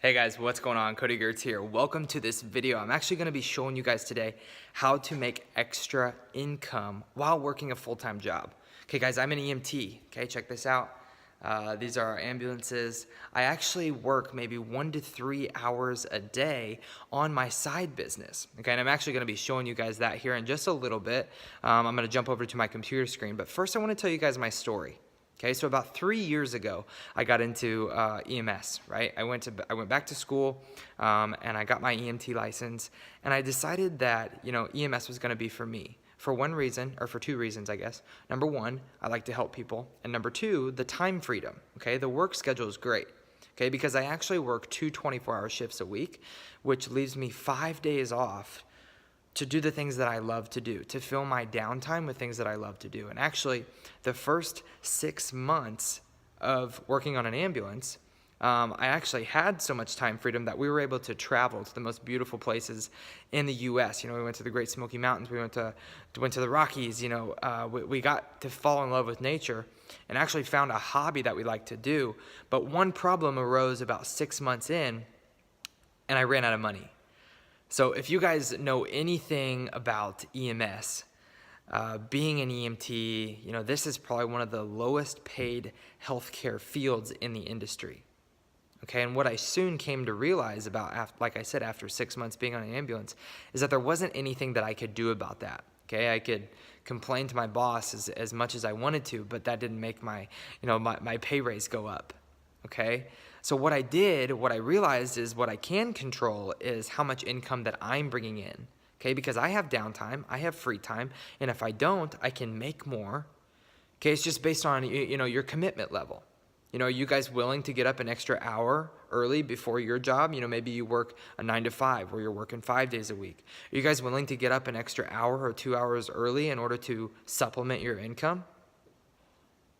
Hey guys, what's going on? Cody Gertz here. Welcome to this video. I'm actually going to be showing you guys today how to make extra income while working a full-time job. Okay guys, I'm an EMT. Okay, check this out. These are our ambulances. I actually work maybe 1 to 3 hours a day on my side business. Okay, and I'm actually going to be showing you guys that here in just a little bit. I'm going to jump over to my computer screen, but first I want to tell you guys my story. Okay, so about 3 years ago, I got into EMS, right? I went back to school, and I got my EMT license, and I decided that, EMS was gonna be for me. For one reason, or for two reasons, I guess. Number one, I like to help people, and number two, the time freedom, okay? The work schedule is great, okay? Because I actually work 2 24-hour shifts a week, which leaves me 5 days off to do the things that I love to do, to fill my downtime with things that I love to do. And actually, the first 6 months of working on an ambulance, I actually had so much time freedom that we were able to travel to the most beautiful places in the U.S. We went to the Great Smoky Mountains, we went to the Rockies. We got to fall in love with nature and actually found a hobby that we like to do. But one problem arose about 6 months in, and I ran out of money. So if you guys know anything about EMS, being an EMT, this is probably one of the lowest paid healthcare fields in the industry. Okay, and what I soon came to realize about, like I said, after 6 months being on an ambulance, is that there wasn't anything that I could do about that. Okay, I could complain to my boss as much as I wanted to, but that didn't make my pay raise go up. Okay, so what I realized is what I can control is how much income that I'm bringing in. Okay, because I have downtime, I have free time, and if I don't, I can make more. Okay, it's just based on your commitment level. Are you guys willing to get up an extra hour early before your job? Maybe you work a 9 to 5 or you're working 5 days a week. Are you guys willing to get up an extra hour or 2 hours early in order to supplement your income?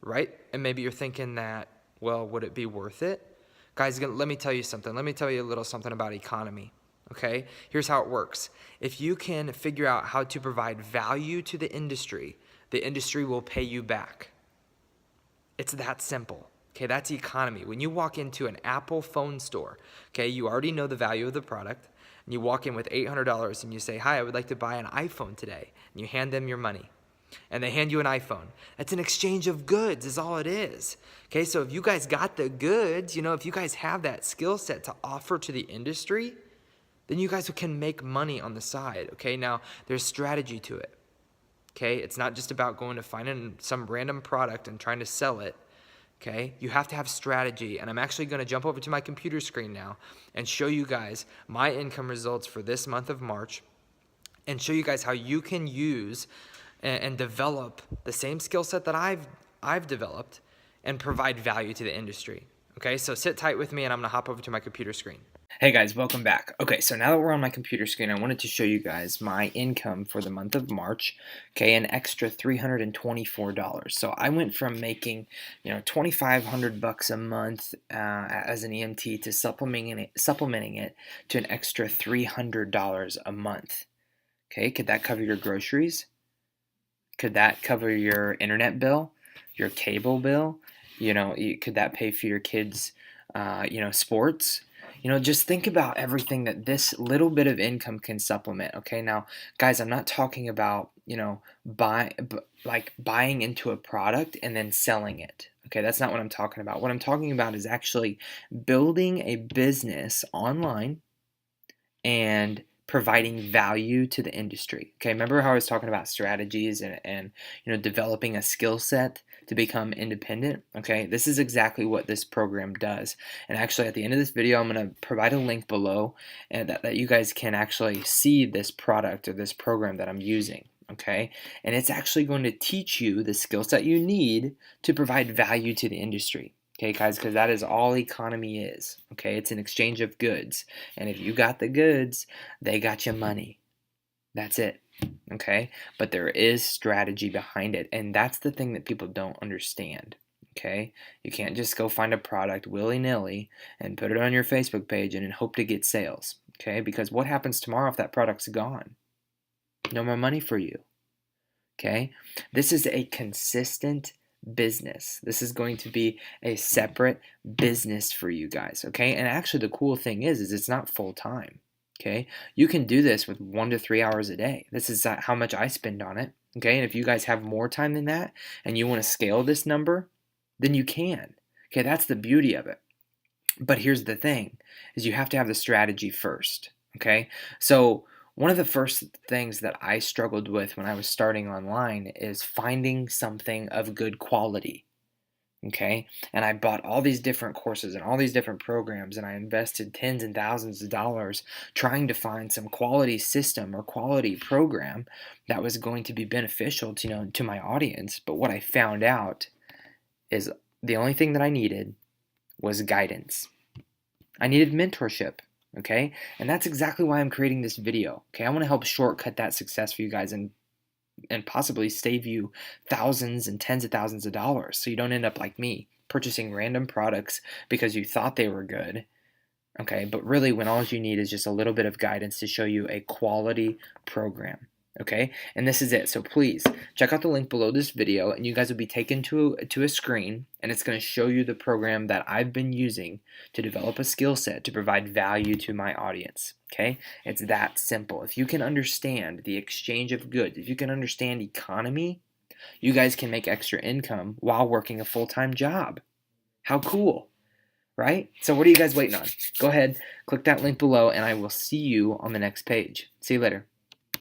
Right? And maybe you're thinking that, well, would it be worth it? Guys, let me tell you something. Let me tell you a little something about economy, okay? Here's how it works. If you can figure out how to provide value to the industry will pay you back. It's that simple, okay? That's economy. When you walk into an Apple phone store, okay, you already know the value of the product, and you walk in with $800 and you say, hi, I would like to buy an iPhone today, and you hand them your money. And they hand you an iPhone. That's an exchange of goods is all it is. Okay, so if you guys got the goods, if you guys have that skill set to offer to the industry, then you guys can make money on the side. Okay, now there's strategy to it. Okay, it's not just about going to find some random product and trying to sell it. Okay, you have to have strategy, and I'm actually going to jump over to my computer screen now and show you guys my income results for this month of March and show you guys how you can use and develop the same skill set that I've developed and provide value to the industry. Okay, so sit tight with me and I'm gonna hop over to my computer screen. Hey guys, welcome back. Okay, so now that we're on my computer screen, I wanted to show you guys my income for the month of March. Okay, an extra $324. So I went from making, $2,500 a month as an EMT to supplementing it to an extra $300 a month. Okay, could that cover your groceries? Could that cover your internet bill, your cable bill? Could that pay for your kids' sports? Just think about everything that this little bit of income can supplement. Okay, now, guys, I'm not talking about buying into a product and then selling it. Okay, that's not what I'm talking about. What I'm talking about is actually building a business online and providing value to the industry. Okay, remember how I was talking about strategies and developing a skill set to become independent? Okay, this is exactly what this program does. And actually at the end of this video, I'm going to provide a link below and that you guys can actually see this product or this program that I'm using. Okay, and it's actually going to teach you the skill set you need to provide value to the industry. Okay, guys, because that is all economy is. Okay, it's an exchange of goods. And if you got the goods, they got your money. That's it. Okay, but there is strategy behind it. And that's the thing that people don't understand. Okay, you can't just go find a product willy-nilly and put it on your Facebook page and hope to get sales. Okay, because what happens tomorrow if that product's gone? No more money for you. Okay, this is a consistent business. This is going to be a separate business for you guys, okay? And actually the cool thing is it's not full time, okay? You can do this with 1 to 3 hours a day. This is how much I spend on it, okay? And if you guys have more time than that and you want to scale this number, then you can. Okay, that's the beauty of it. But here's the thing, is you have to have the strategy first, okay? So one of the first things that I struggled with when I was starting online is finding something of good quality, okay? And I bought all these different courses and all these different programs, and I invested tens and thousands of dollars trying to find some quality system or quality program that was going to be beneficial to, to my audience. But what I found out is the only thing that I needed was guidance. I needed mentorship, okay? And that's exactly why I'm creating this video, okay? I want to help shortcut that success for you guys and possibly save you thousands and tens of thousands of dollars so you don't end up like me, purchasing random products because you thought they were good, okay? But really when all you need is just a little bit of guidance to show you a quality program. Okay, and this is it. So please check out the link below this video, and you guys will be taken to a screen, and it's going to show you the program that I've been using to develop a skill set to provide value to my audience. Okay, it's that simple. If you can understand the exchange of goods, if you can understand economy, you guys can make extra income while working a full-time job. How cool, right? So what are you guys waiting on? Go ahead, click that link below, and I will see you on the next page. See you later.